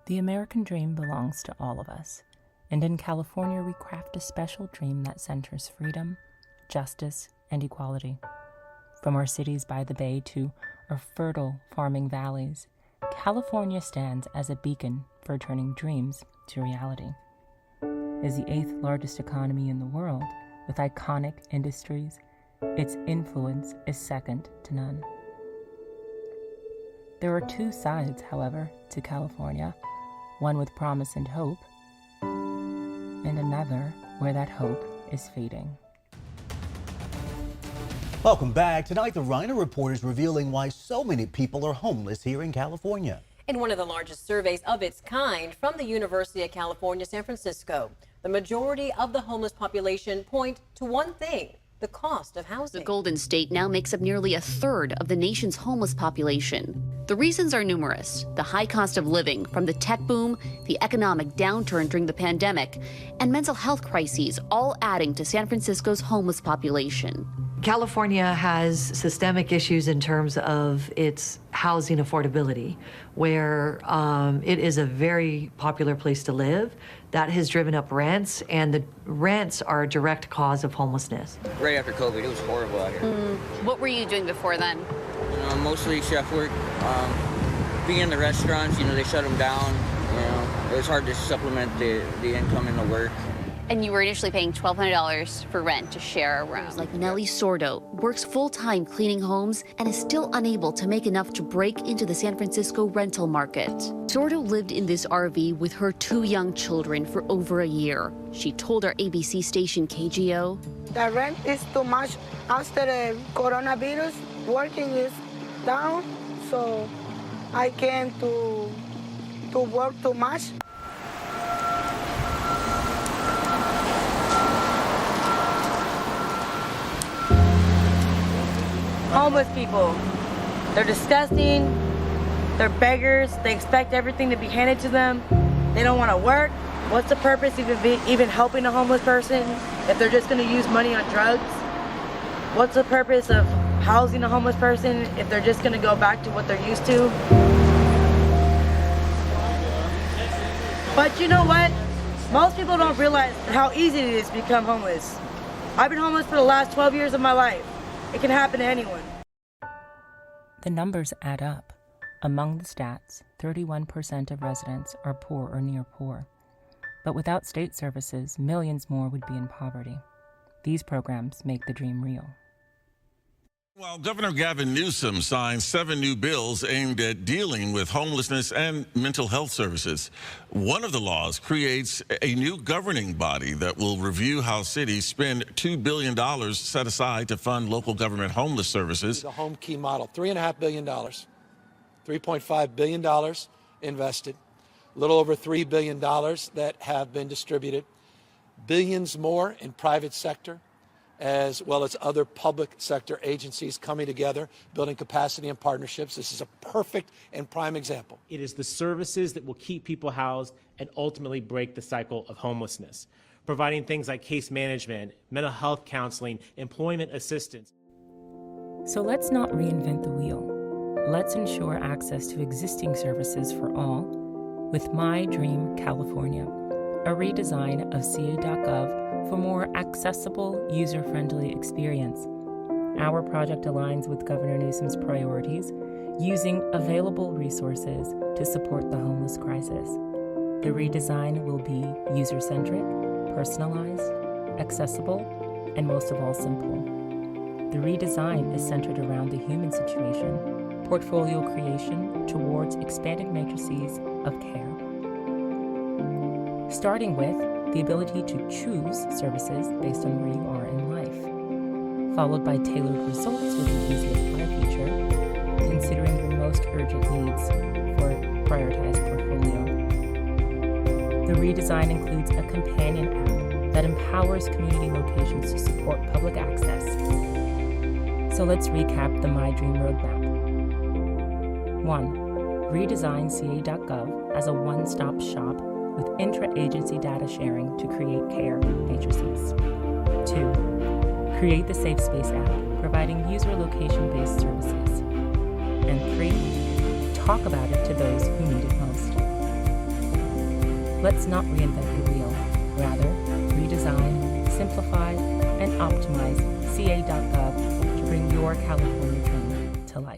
The American dream belongs to all of us, and in California we craft a special dream that centers freedom, justice, and equality. From our cities by the bay to our fertile farming valleys, California stands as a beacon for turning dreams to reality. As the 8th largest economy in the world, with iconic industries, its influence is second to none. There are two sides, however, to California, one with promise and hope, and another where that hope is fading. Welcome back. Tonight, the Reiner Report is revealing why so many people are homeless here in California. In one of the largest surveys of its kind from the University of California, San Francisco, the majority of the homeless population point to one thing: the cost of housing. The Golden State now makes up nearly a third of the nation's homeless population. The reasons are numerous: the high cost of living from the tech boom, the economic downturn during the pandemic, and mental health crises, all adding to San Francisco's homeless population. California has systemic issues in terms of its housing affordability, where it is a very popular place to live. That has driven up rents, and the rents are a direct cause of homelessness. Right after COVID, it was horrible out here. What were you doing before then? Mostly chef work. Being in the restaurants, they shut them down. It was hard to supplement the income and the work. And you were initially paying $1,200 for rent to share a room. Like Nellie Sordo works full-time cleaning homes and is still unable to make enough to break into the San Francisco rental market. Sordo lived in this RV with her 2 young children for over a year. She told our ABC station KGO, "The rent is too much after the coronavirus. Working is down, so I can't to work too much." Homeless people, they're disgusting, they're beggars, they expect everything to be handed to them, they don't want to work. What's the purpose even helping a homeless person if they're just going to use money on drugs? What's the purpose of housing a homeless person if they're just going to go back to what they're used to? But you know what? Most people don't realize how easy it is to become homeless. I've been homeless for the last 12 years of my life. It can happen to anyone. The numbers add up. Among the stats, 31% of residents are poor or near poor. But without state services, millions more would be in poverty. These programs make the dream real. While Governor Gavin Newsom signed 7 new bills aimed at dealing with homelessness and mental health services, one of the laws creates a new governing body that will review how cities spend $2 billion set aside to fund local government homeless services. The Home Key model, $3.5 billion, $3.5 billion invested, a little over $3 billion that have been distributed, billions more in private sector, as well as other public sector agencies coming together, building capacity and partnerships. This is a perfect and prime example. It is the services that will keep people housed and ultimately break the cycle of homelessness, providing things like case management, mental health counseling, employment assistance. So let's not reinvent the wheel. Let's ensure access to existing services for all with My Dream California, a redesign of ca.gov for more accessible, user-friendly experience. Our project aligns with Governor Newsom's priorities, using available resources to support the homeless crisis. The redesign will be user-centric, personalized, accessible, and most of all, simple. The redesign is centered around the human situation, portfolio creation towards expanded matrices of care. Starting with the ability to choose services based on where you are in life, followed by tailored results with the Easy Apply feature, considering your most urgent needs for prioritized portfolio. The redesign includes a companion app that empowers community locations to support public access. So let's recap the My Dream roadmap. 1. Redesign ca.gov as a one-stop shop with intra-agency data sharing to create care matrices. 2. Create the Safe Space app, providing user location-based services. And 3. Talk about it to those who need it most. Let's not reinvent the wheel. Rather, redesign, simplify, and optimize ca.gov to bring your California dream to life.